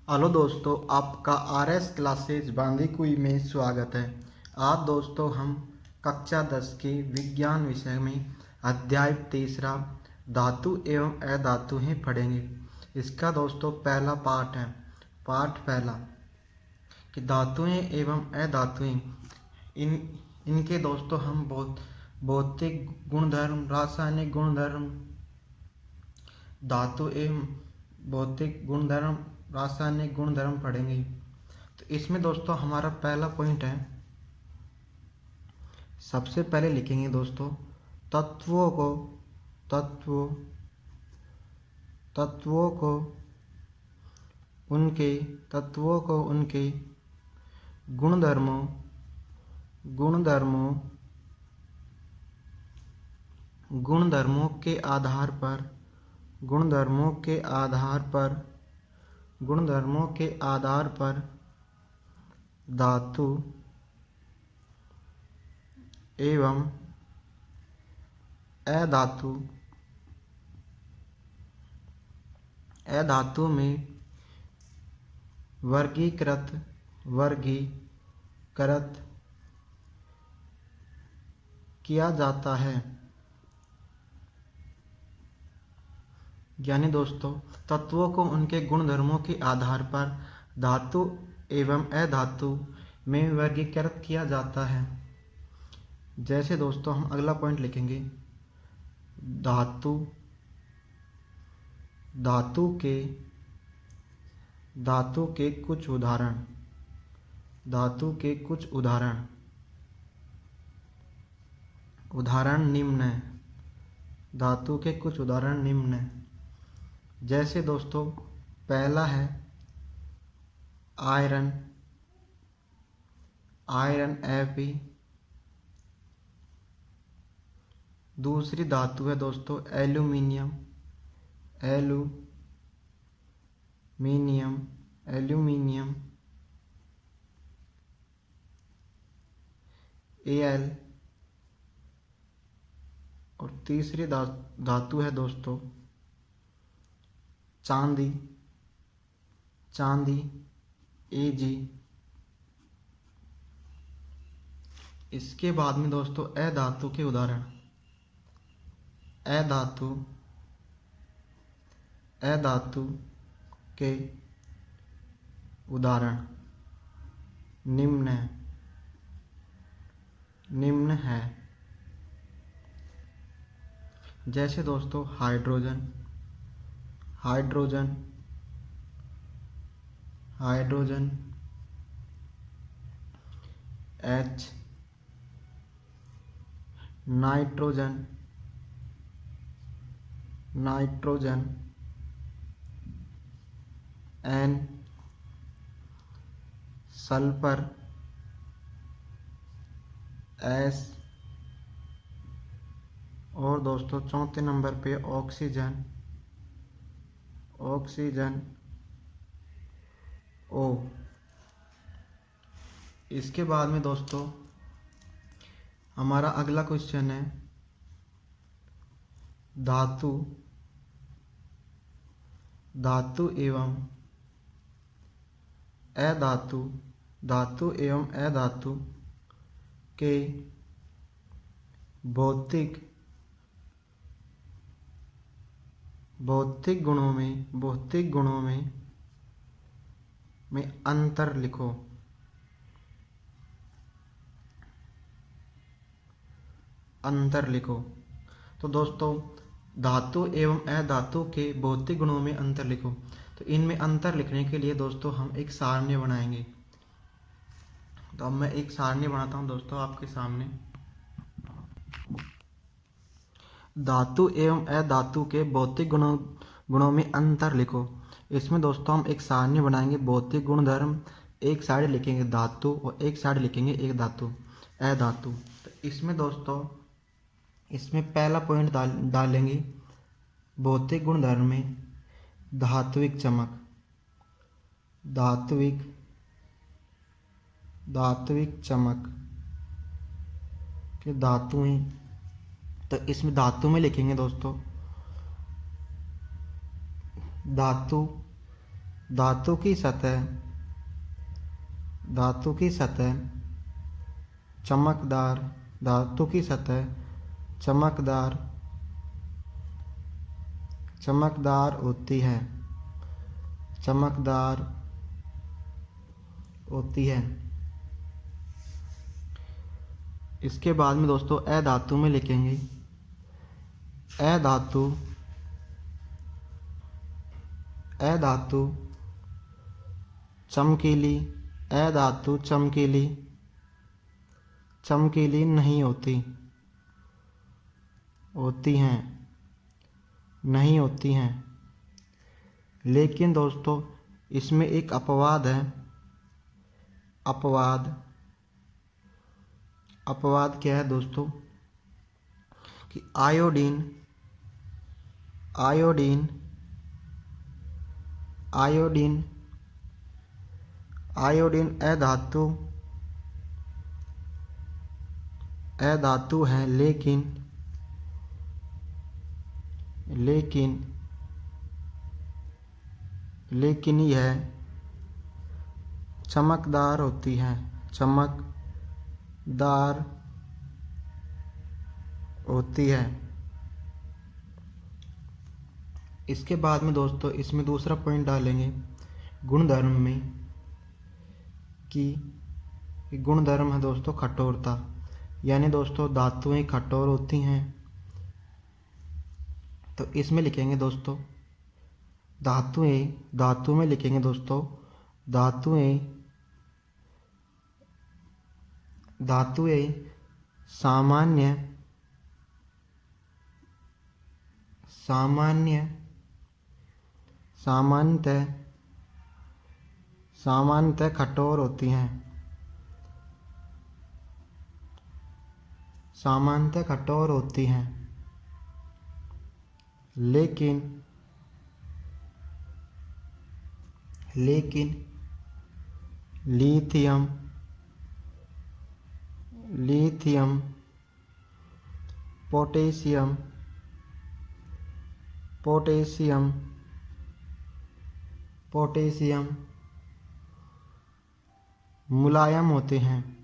Hello दोस्तों, आपका RS classes Bandikui में स्वागत है। आज दोस्तों हम कक्षा 10 के विज्ञान विषय में अध्याय तीसरा धातु एवं अधातुएं पढ़ेंगे। इसका दोस्तों पहला पाठ है। पाठ पहला कि धातुएं एवं अधातुएं इनके दोस्तों हम भौतिक गुणधर्म, रासायनिक गुणधर्म, धातु एवं भौतिक गुणधर्म, रासायनिक गुणधर्म पढ़ेंगे। तो इसमें दोस्तों हमारा पहला पॉइंट है, सबसे पहले लिखेंगे दोस्तों तत्वों को तत्वों को उनके गुणधर्मों के आधार पर धातु एवं अधातु में वर्गीकृत किया जाता है। यानी दोस्तों तत्वों को उनके गुणधर्मों के आधार पर धातु एवं अधातु में वर्गीकृत किया जाता है। जैसे दोस्तों हम अगला पॉइंट लिखेंगे धातु के कुछ उदाहरण निम्न है। धातु के कुछ उदाहरण निम्न है। जैसे दोस्तों पहला है आयरन Fe। दूसरी धातु है दोस्तों एल्यूमिनियम Al। और तीसरी धातु है दोस्तों चांदी Ag। इसके बाद में दोस्तों अधातु के उदाहरण के उदाहरण निम्न है। जैसे दोस्तों hydrogen H, nitrogen N, sulphur S। और दोस्तों चौथे नंबर पे ऑक्सीजन O। इसके बाद में दोस्तों हमारा अगला क्वेश्चन है धातु एवं अधातु के भौतिक गुणों में अंतर लिखो। तो दोस्तों धातु एवं अधातु के भौतिक गुणों में अंतर लिखो। तो इनमें अंतर लिखने के लिए दोस्तों हम एक सारणी बनाएंगे। तो अब मैं एक सारणी बनाता हूं दोस्तों आपके सामने। धातु एवं अधातु के भौतिक गुणों में अंतर लिखो। इसमें दोस्तों हम एक सारणी बनाएंगे। भौतिक गुणधर्म एक साइड लिखेंगे धातु और एक साइड लिखेंगे एक धातु अधातु। तो इसमें दोस्तों पहला पॉइंट डालेंगे भौतिक गुणधर्म में धात्विक चमक के धातुएं। तो इसमें धातु में लिखेंगे दोस्तों धातु धातु की सतह, धातु की सतह चमकदार, धातु की सतह चमकदार, चमकदार होती है, चमकदार होती है। इसके बाद में दोस्तों अधातु में लिखेंगे अधातु, अधातु चमकीली, अधातु चमकीली, चमकीली नहीं होती, होती हैं, नहीं होती हैं। लेकिन दोस्तों इसमें एक अपवाद है, अपवाद, अपवाद क्या है दोस्तों कि आयोडीन, आयोडीन, आयोडीन, आयोडीन अधातु, अधातु है, लेकिन लेकिन लेकिन यह चमकदार होती है, चमकदार होती है। इसके बाद में दोस्तों इसमें दूसरा पॉइंट डालेंगे गुणधर्म में कि गुणधर्म है दोस्तों कठोरता, यानी दोस्तों धातुएं कठोर होती हैं। तो इसमें लिखेंगे दोस्तों धातुएं, धातु में लिखेंगे दोस्तों धातुएं, धातुएं सामान्य, सामान्य, सामान्यतः, सामान्यतः कठोर होती हैं, सामान्यतः कठोर होती हैं। लेकिन लेकिन lithium, lithium, potassium, potassium, potassium मुलायम होते हैं,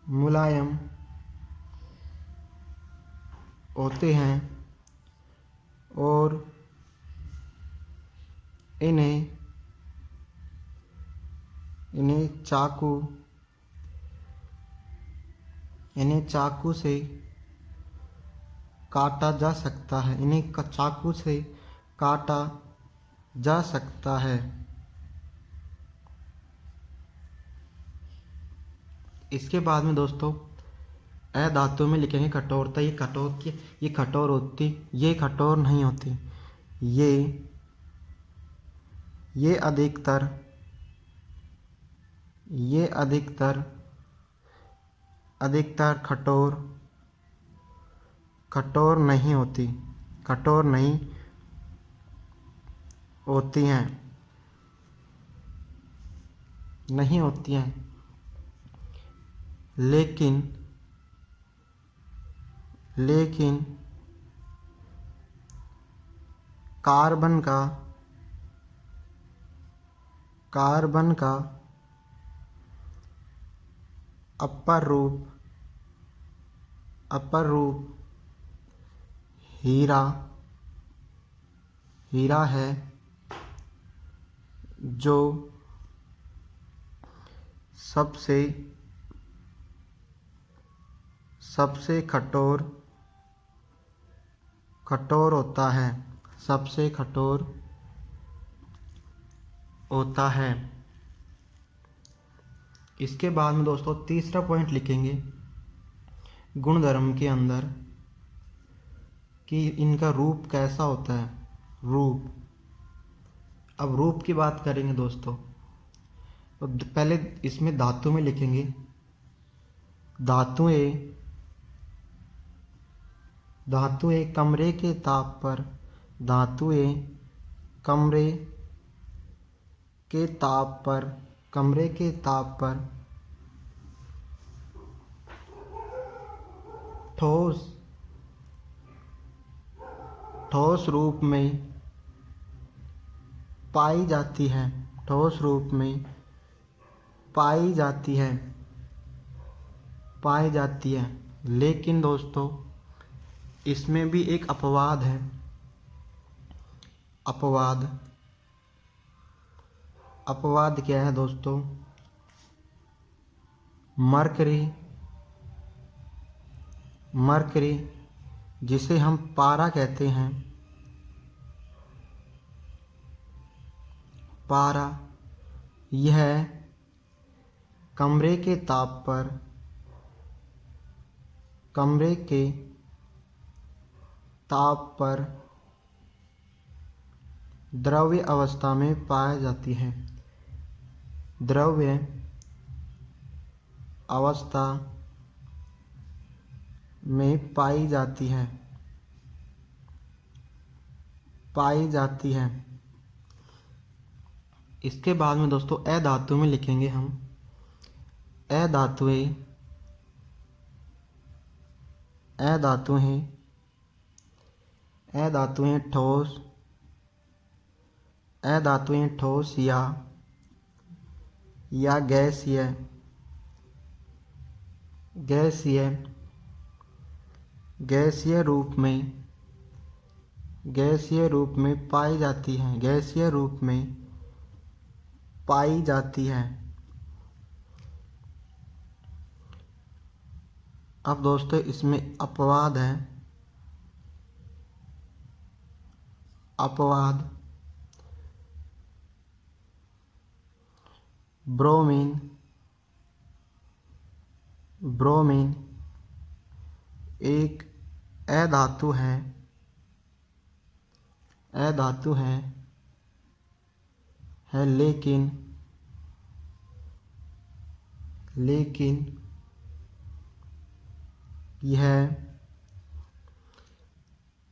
मुलायम होते हैं और इन्हें चाकू, इन्हें चाकू से काटा जा सकता है, इन्हें चाकू से काटा जा सकता है। इसके बाद में दोस्तों अधातु में लिखेंगे कठोरता, ये कठोर की, ये कठोर होती, ये कठोर नहीं होती, ये अधिकतर, ये अधिकतर, अधिकतर कठोर, कठोर नहीं होती, कठोर नहीं होती हैं, नहीं होती हैं। लेकिन लेकिन कार्बन का, कार्बन का अपर रूप, अपर रूप हीरा, हीरा है, जो सबसे, सबसे कठोर, कठोर होता है, सबसे कठोर होता है। इसके बाद में दोस्तों तीसरा पॉइंट लिखेंगे गुणधर्म के अंदर कि इनका रूप कैसा होता है, रूप। अब रूप की बात करेंगे दोस्तों, तो पहले इसमें धातु में लिखेंगे धातुएं, धातुएं कमरे के ताप पर, धातुएं कमरे के ताप पर, कमरे के ताप पर ठोस, ठोस रूप में, पाई जाती है, ठोस रूप में पाई जाती है, पाई जाती है। लेकिन दोस्तों इसमें भी एक अपवाद है। अपवाद, अपवाद क्या है दोस्तों? मरकरी, मरकरी जिसे हम पारा कहते हैं, पारा, यह कमरे के ताप पर, कमरे के ताप पर द्रव्य अवस्था में पाई जाती है, द्रव्य अवस्था में पाई जाती है, पाई जाती है। इसके बाद में दोस्तों अधातु में लिखेंगे हम अधातुएं, अधातुएं, अधातुएं ठोस, अधातुएं ठोस या गैसीय, गैसीय, गैसीय रूप में, गैसीय रूप में पाई जाती हैं, गैसीय रूप में पाई जाती है। अब दोस्तों इसमें अपवाद है, अपवाद, ब्रोमीन, ब्रोमीन एक अधातु है, अधातु है लेकिन यह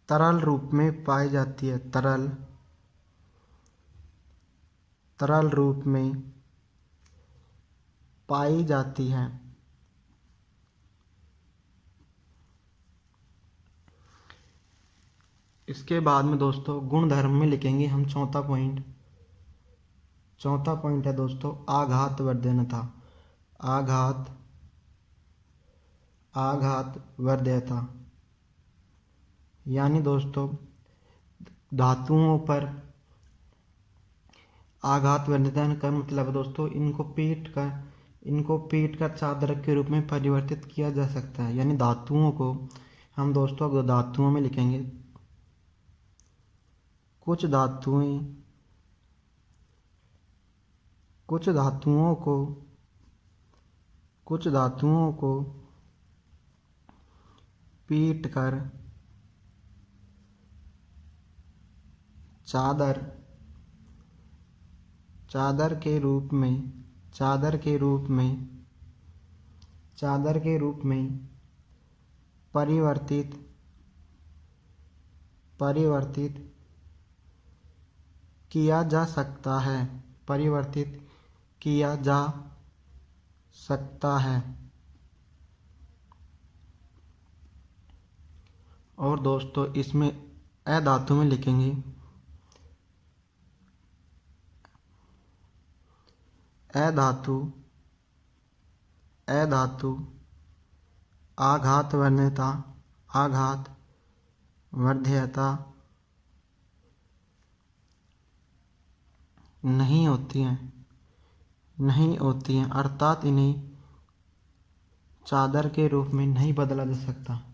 तरल रूप में पाई जाती है, तरल, तरल रूप में पाई जाती है। इसके बाद में दोस्तों गुणधर्म में लिखेंगे हम चौथा पॉइंट, चौथा पॉइंट है दोस्तों आघात वर्धनता, आघात, आघात वर्धनता। यानी दोस्तों धातुओं पर आघात वर्धन का मतलब है दोस्तों इनको पीट कर चादर के रूप में परिवर्तित किया जा सकता है। यानी धातुओं को हम दोस्तों धातुओं में लिखेंगे, कुछ धातुएं, कुछ धातुओं को, कुछ धातुओं को पीट कर चादर, चादर के रूप में, चादर के रूप में, चादर के रूप में परिवर्तित, परिवर्तित किया जा सकता है, परिवर्तित किया जा सकता है। और दोस्तों इसमें अधातु में लिखेंगे अधातु, अधातु आघात वर्धनता, आघात वर्धनता नहीं होती हैं, नहीं होती हैं, अर्थात इन्हें चादर के रूप में नहीं बदला जा सकता।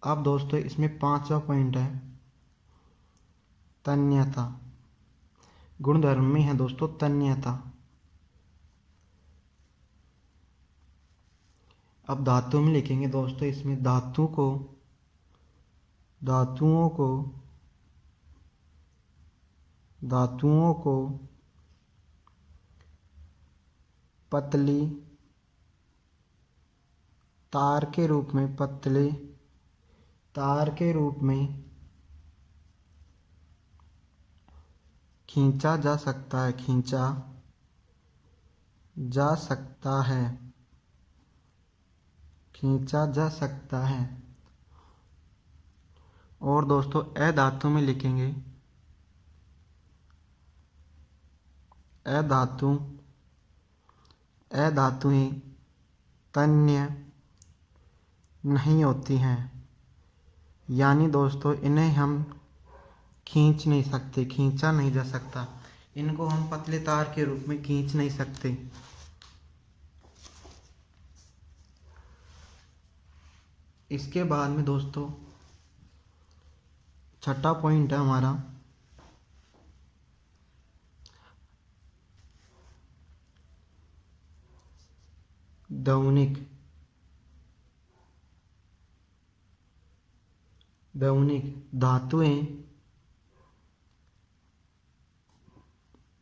अब दोस्तों इसमें पांचवा पॉइंट है तन्यता, गुणधर्म में है दोस्तों तन्यता। अब धातु में लिखेंगे दोस्तों इसमें धातु को, धातुओं को, धातुओं को पतली तार के रूप में, पतले तार के रूप में खींचा जा सकता है, खींचा जा सकता है, खींचा जा सकता है। और दोस्तों अधातु में लिखेंगे अधातुएं तन्य नहीं होती हैं, यानी दोस्तों इन्हें हम खींच नहीं सकते, खींचा नहीं जा सकता, इनको हम पतले तार के रूप में खींच नहीं सकते। इसके बाद में दोस्तों छठा पॉइंट है हमारा ध्वनिक।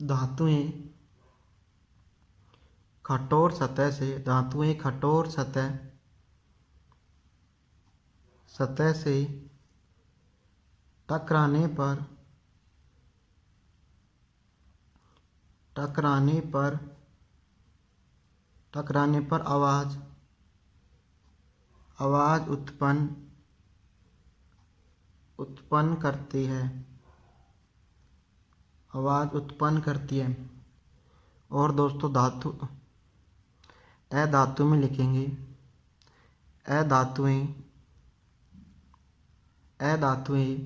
धातुएं कठोर सतह से टकराने पर आवाज उत्पन्न करती है। और दोस्तों अधातु में लिखेंगे अधातुएं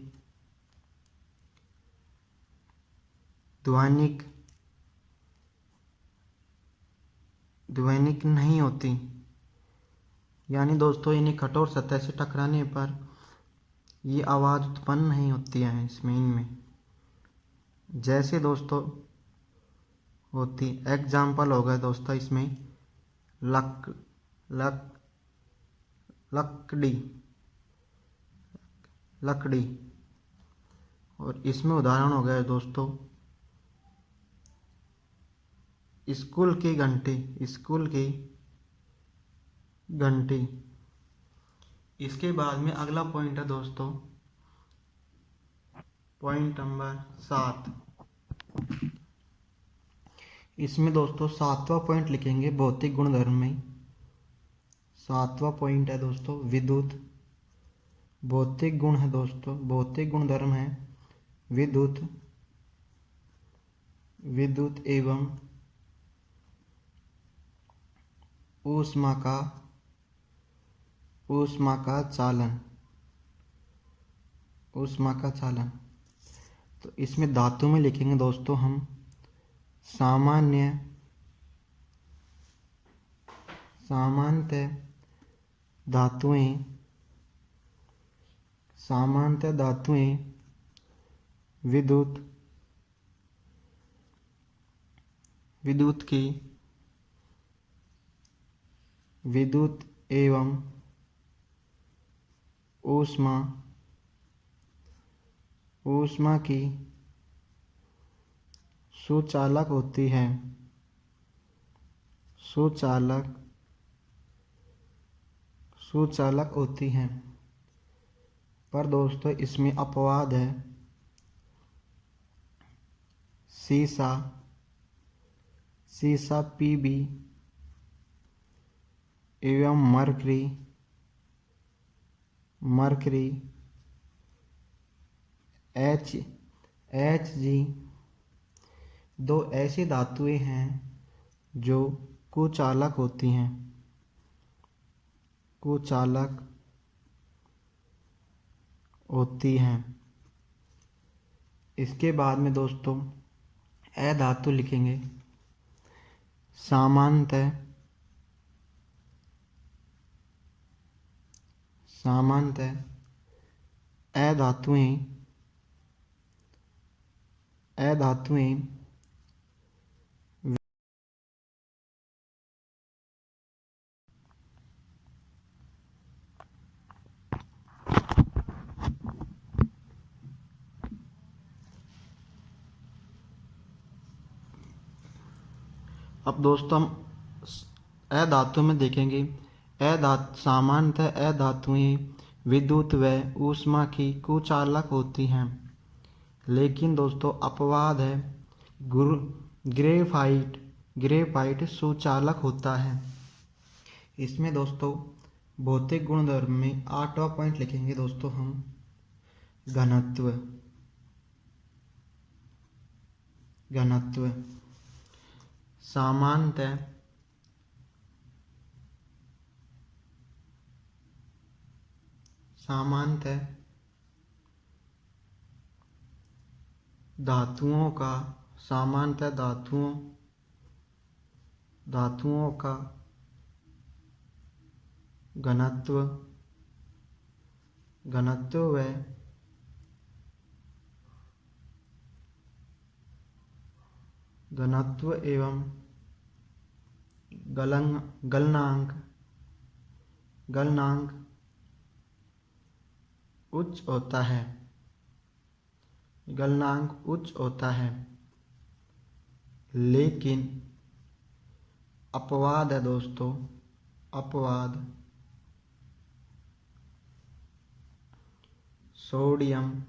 ध्वनिक नहीं होती, यानी दोस्तों इन्हें कठोर सतह से टकराने पर ये आवाज़ उत्पन्न नहीं होती है इनमें। जैसे दोस्तों होती एग्जाम्पल हो गया दोस्तों इसमें लकड़ी, और इसमें उदाहरण हो गया दोस्तों स्कूल की घंटी। इसके बाद में अगला पॉइंट है दोस्तों पॉइंट नंबर 7। इसमें दोस्तों 7वां पॉइंट लिखेंगे भौतिक गुणधर्म में। 7वां पॉइंट है दोस्तों विद्युत। भौतिक गुण है दोस्तों, भौतिक गुणधर्म है विद्युत एवं ऊष्मा का चालन। तो इसमें धातु में लिखेंगे दोस्तों हम सामान्यतः धातुएं विद्युत एवं ऊष्मा की सुचालक होती हैं। पर दोस्तों इसमें अपवाद है। सीसा पीबी एवं मरकरी Hg दो ऐसी धातुएं हैं जो कुचालक होती हैं। इसके बाद में दोस्तों अधातु लिखेंगे सामान्यतः अधातुएं अब दोस्तों हम अधातु में देखेंगे सामान्यतः अधातुएं विद्युत व ऊष्मा की कुचालक होती हैं, लेकिन दोस्तों अपवाद है ग्रेफाइट सुचालक होता है। इसमें दोस्तों भौतिक गुणधर्म में 8वां पॉइंट लिखेंगे दोस्तों हम घनत्व। सामान्यतः सामान्यतः धातुओं का सामान्यतः धातुओं का घनत्व व घनत्व एवं गलनांक उच्च होता है। गलनांक उच्च होता है, लेकिन अपवाद है दोस्तों, अपवाद सोडियम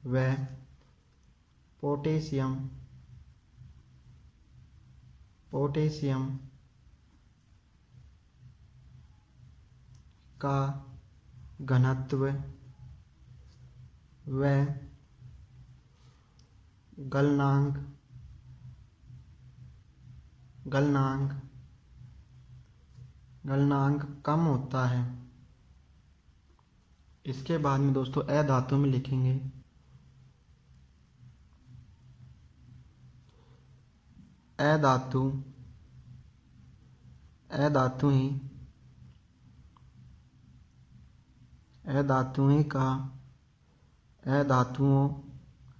व पोटेशियम का घनत्व व गलनांक कम होता है। इसके बाद में दोस्तों अधातु में लिखेंगे अधातु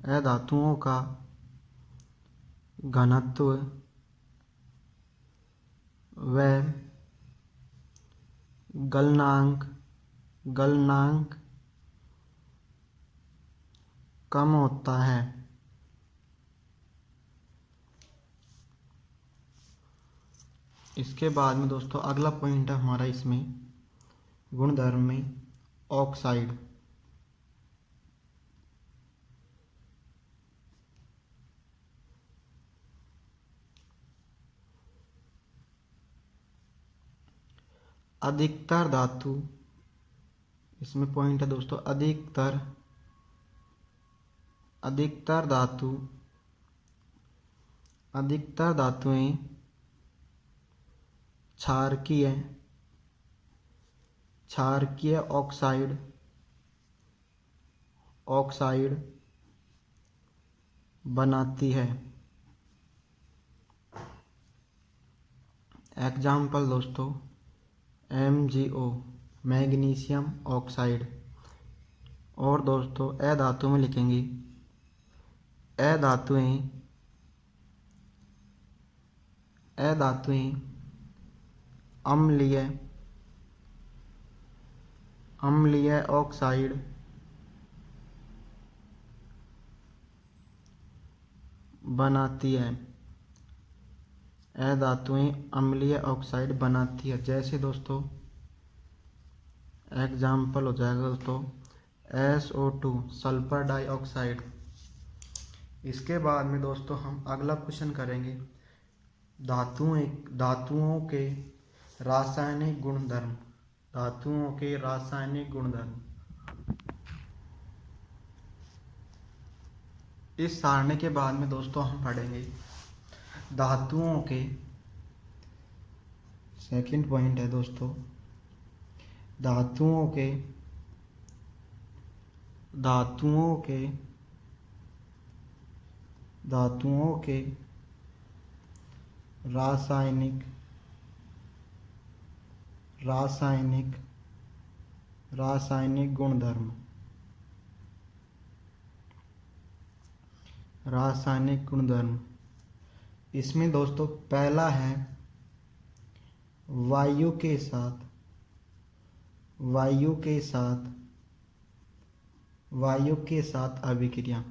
अधातुओं का घनत्व व गलनांक कम होता है। इसके बाद में दोस्तों अगला पॉइंट है हमारा इसमें गुणधर्म में ऑक्साइड। अधिकतर धातु, इसमें पॉइंट है दोस्तों अधिकतर धातुएं क्षारकीय ऑक्साइड बनाती है। एग्जाम्पल दोस्तों MgO मैग्नीशियम ऑक्साइड। और दोस्तों अधातु में लिखेंगे अधातुएं अम्लीय ऑक्साइड बनाती है। अधातुएं अम्लीय ऑक्साइड बनाती है। जैसे दोस्तों एग्जाम्पल हो जाएगा दोस्तों SO2 सल्फर डाइऑक्साइड। इसके बाद में दोस्तों हम अगला क्वेश्चन करेंगे धातुओं के रासायनिक गुणधर्म। इस सारणी के बाद में दोस्तों हम पढ़ेंगे धातुओं के, सेकंड पॉइंट है दोस्तों धातुओं के रासायनिक गुणधर्म। इसमें दोस्तों पहला है वायु के साथ अभिक्रिया।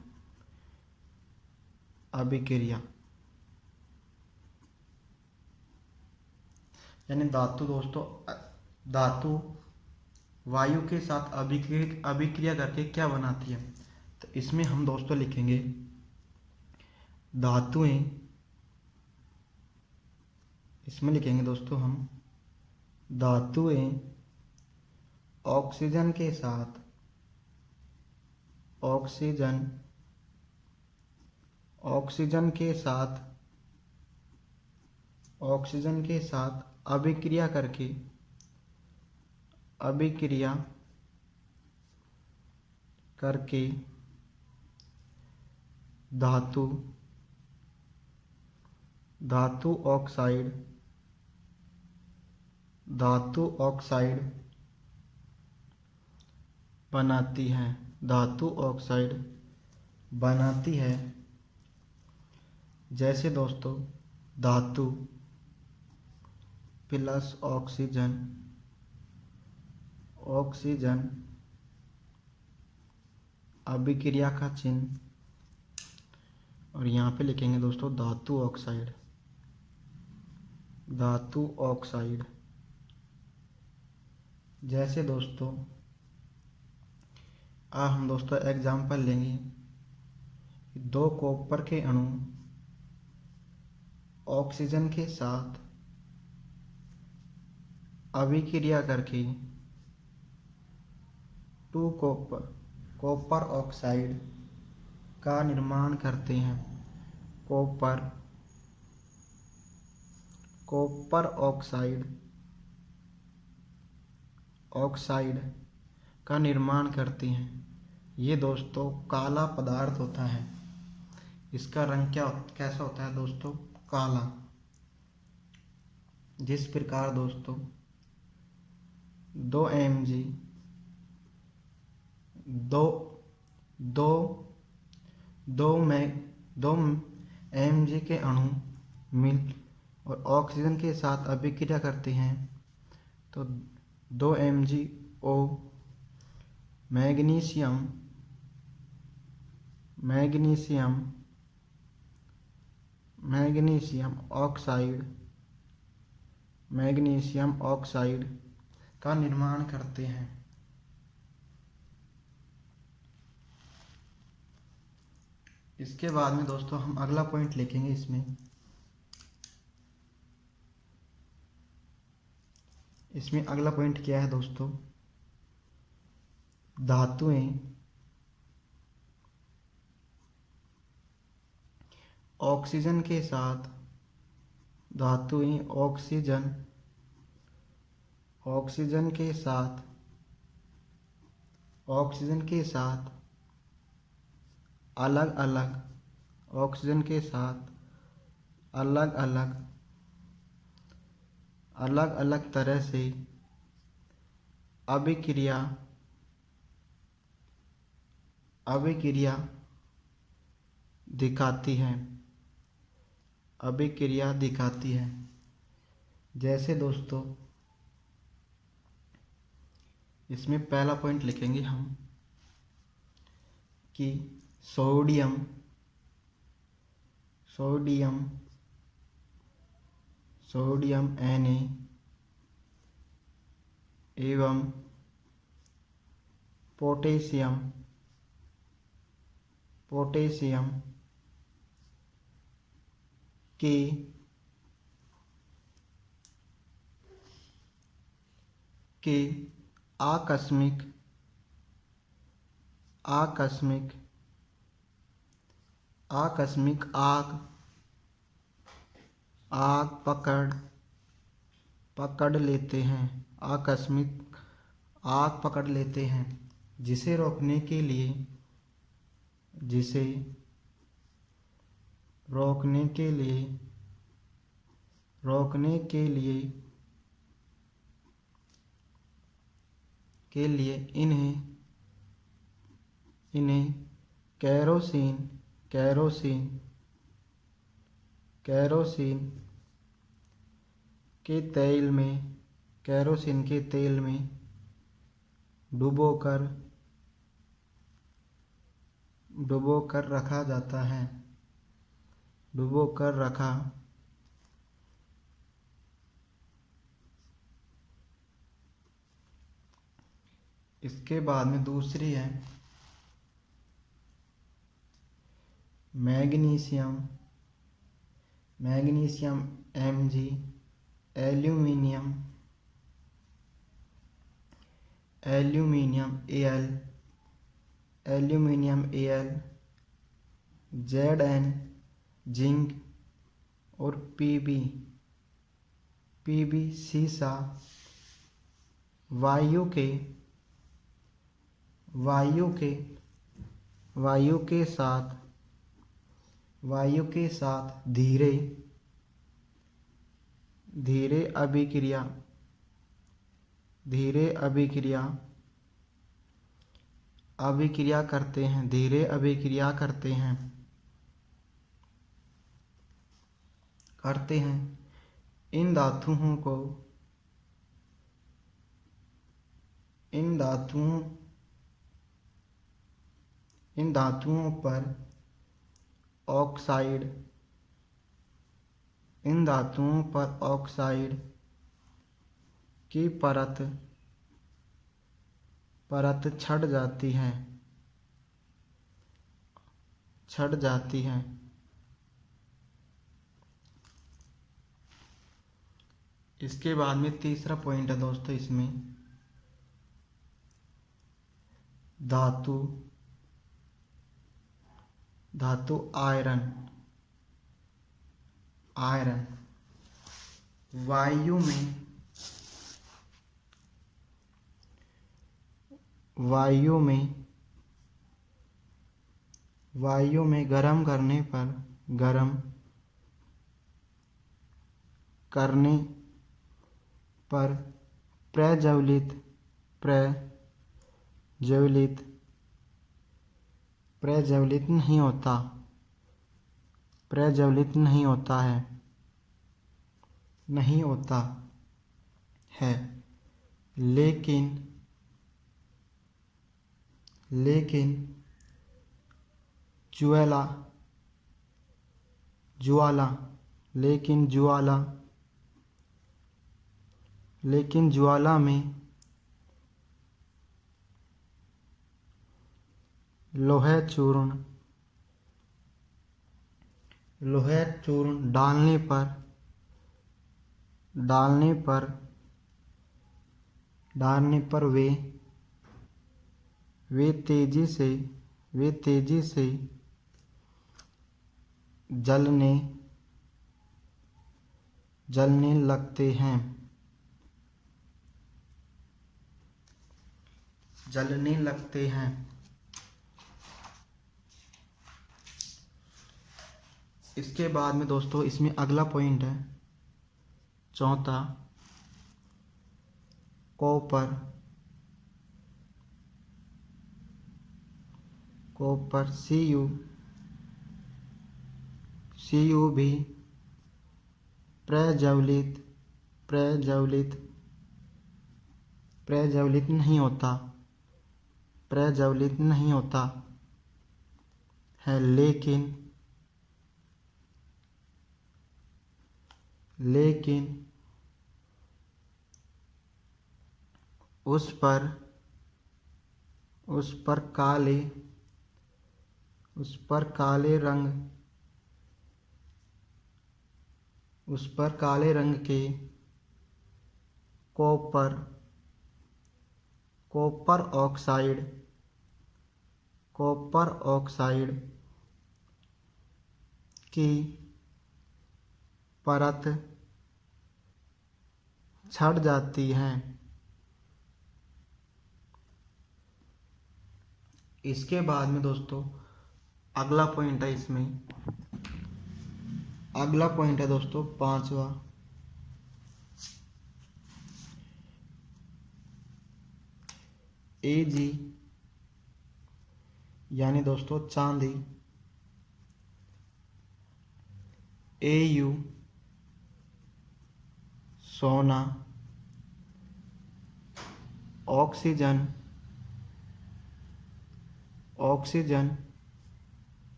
यानी धातु वायु के साथ अभिक्रिया करके क्या बनाती है। तो इसमें हम दोस्तों लिखेंगे धातुएं ऑक्सीजन के साथ ऑक्सीजन के साथ अभिक्रिया करके धातु ऑक्साइड बनाती है। जैसे दोस्तों धातु प्लस ऑक्सीजन अभिक्रिया का चिन्ह, और यहाँ पे लिखेंगे दोस्तों धातु ऑक्साइड। जैसे दोस्तों हम दोस्तों एग्जाम्पल लेंगे, 2 कॉपर के अणु ऑक्सीजन के साथ अभिक्रिया करके 2 कॉपर ऑक्साइड का निर्माण करते हैं। कॉपर ऑक्साइड का निर्माण करते हैं। ये दोस्तों काला पदार्थ होता है। इसका रंग कैसा होता है दोस्तों? काला। जिस प्रकार दोस्तों 2 mg के अणु मिल और ऑक्सीजन के साथ अभिक्रिया करते हैं तो 2 MgO मैग्नीशियम ऑक्साइड का निर्माण करते हैं। इसके बाद में दोस्तों हम अगला पॉइंट लिखेंगे। इसमें अगला पॉइंट क्या है दोस्तों? धातुएं ऑक्सीजन के साथ अलग अलग तरह से अभिक्रिया दिखाती है। जैसे दोस्तों इसमें पहला पॉइंट लिखेंगे हम कि सोडियम Na एवं पोटेशियम के आकस्मिक आग पकड़ लेते हैं। जिसे रोकने के लिए इन्हें केरोसिन के तेल में डुबोकर रखा जाता है। इसके बाद में दूसरी है magnesium Mg, aluminium Al, Zn zinc और पीबी सीसा वायु के साथ धीरे अभिक्रिया करते हैं। इन धातुओं पर ऑक्साइड की परत छट जाती है। इसके बाद में तीसरा पॉइंट है दोस्तों, इसमें धातु आयरन वायु में गर्म करने पर प्रज्वलित नहीं होता है, लेकिन ज्वाला में लोहे चूर्ण डालने पर वे तेजी से जलने लगते हैं। इसके बाद में दोस्तों, इसमें अगला पॉइंट है चौथा, कॉपर Cu भी प्रज्वलित नहीं होता है, लेकिन उस पर काले रंग के कॉपर ऑक्साइड की परत छट जाती है। इसके बाद में दोस्तों अगला पॉइंट है, इसमें अगला पॉइंट है दोस्तों पांचवा, Ag यानी दोस्तों चांदी, Au सोना, ऑक्सीजन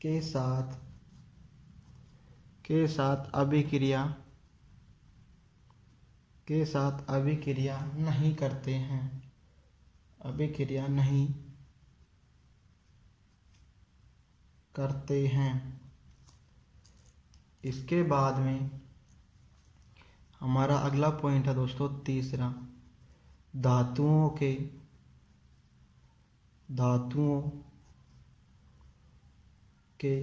के साथ अभिक्रिया नहीं करते हैं। इसके बाद में हमारा अगला पॉइंट है दोस्तों तीसरा, धातुओं के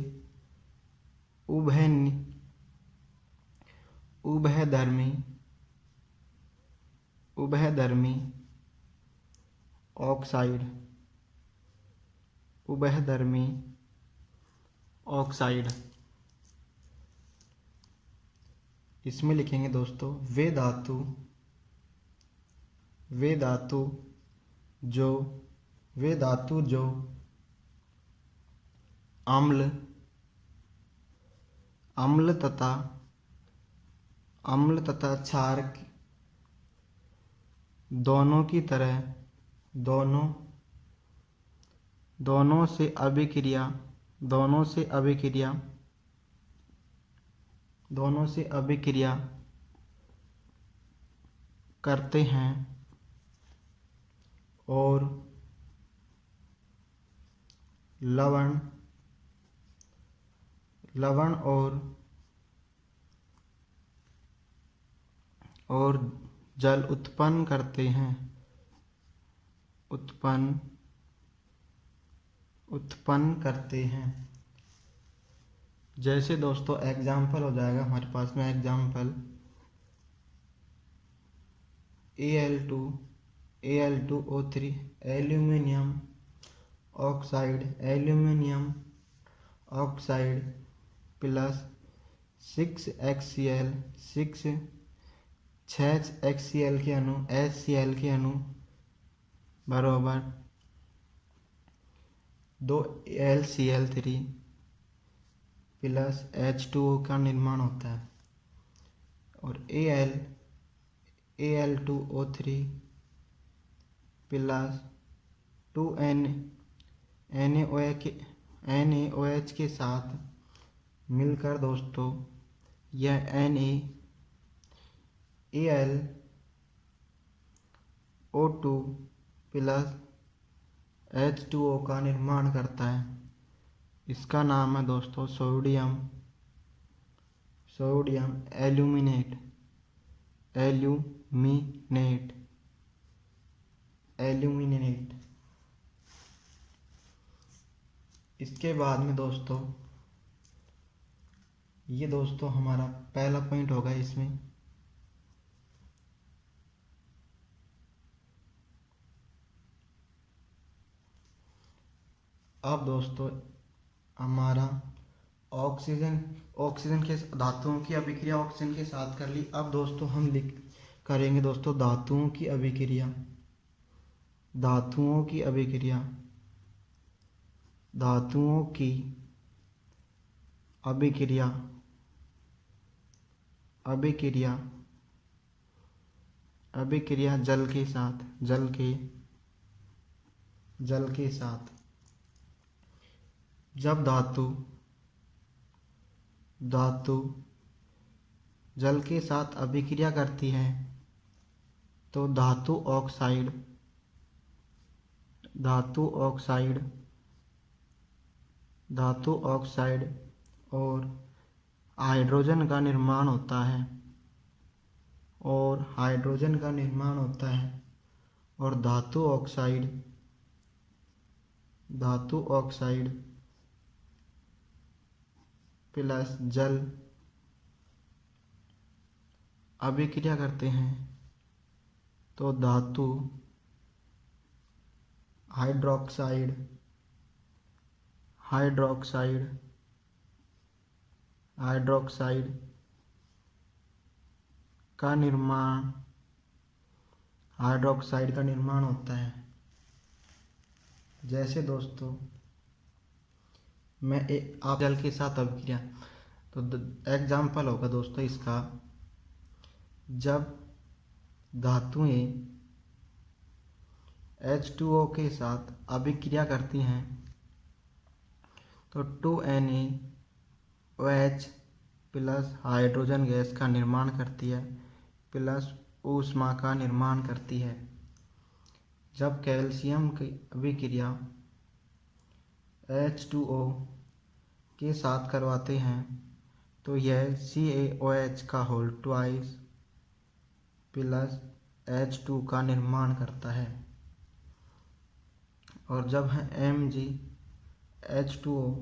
उभयधर्मी ऑक्साइड इसमें लिखेंगे दोस्तों वे धातु जो अम्ल तथा क्षार दोनों की तरह दोनों से अभिक्रिया करते हैं और लवण और जल उत्पन्न करते हैं। जैसे दोस्तों एग्जाम्पल हो जाएगा हमारे पास में example Al2O3 aluminium oxide plus 6HCl के अणु HCl के अणु बराबर 2LCl3 प्लस H2O का निर्माण होता है और Al2O3 प्लस 2NaOH के साथ मिलकर दोस्तों यह NaAlO2 प्लस H2O का निर्माण करता है। इसका नाम है दोस्तों सोडियम एल्यूमिनेट। इसके बाद में दोस्तों ये दोस्तों हमारा पहला पॉइंट होगा इसमें। अब दोस्तों हमारा ऑक्सीजन के धातुओं की अभिक्रिया ऑक्सीजन के साथ कर ली। अब दोस्तों हम करेंगे दोस्तों धातुओं की अभिक्रिया जल के साथ जब धातु जल के साथ अभिक्रिया करती है तो धातु ऑक्साइड और हाइड्रोजन का निर्माण होता है और धातु ऑक्साइड प्लस जल अभिक्रिया करते हैं तो धातु हाइड्रोक्साइड का निर्माण होता है। जैसे दोस्तों आप जल के साथ अभिक्रिया तो एग्जाम्पल होगा दोस्तों इसका, जब धातुएं H2O के साथ अभिक्रिया करती हैं तो 2NaOH प्लस हाइड्रोजन गैस का निर्माण करती है प्लस ऊष्मा का निर्माण करती है। जब कैल्शियम की अभिक्रिया H2O के साथ करवाते हैं तो यह CaOH का होल ट्वाइस प्लस H2 का निर्माण करता है। और जब है MgH2O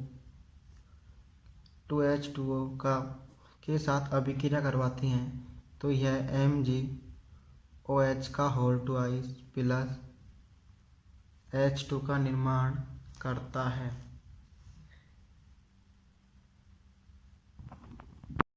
2H2O का के साथ अभिक्रिया करवाती हैं तो यह MgOH का होल ट्वाइस प्लस H2 का निर्माण करता है।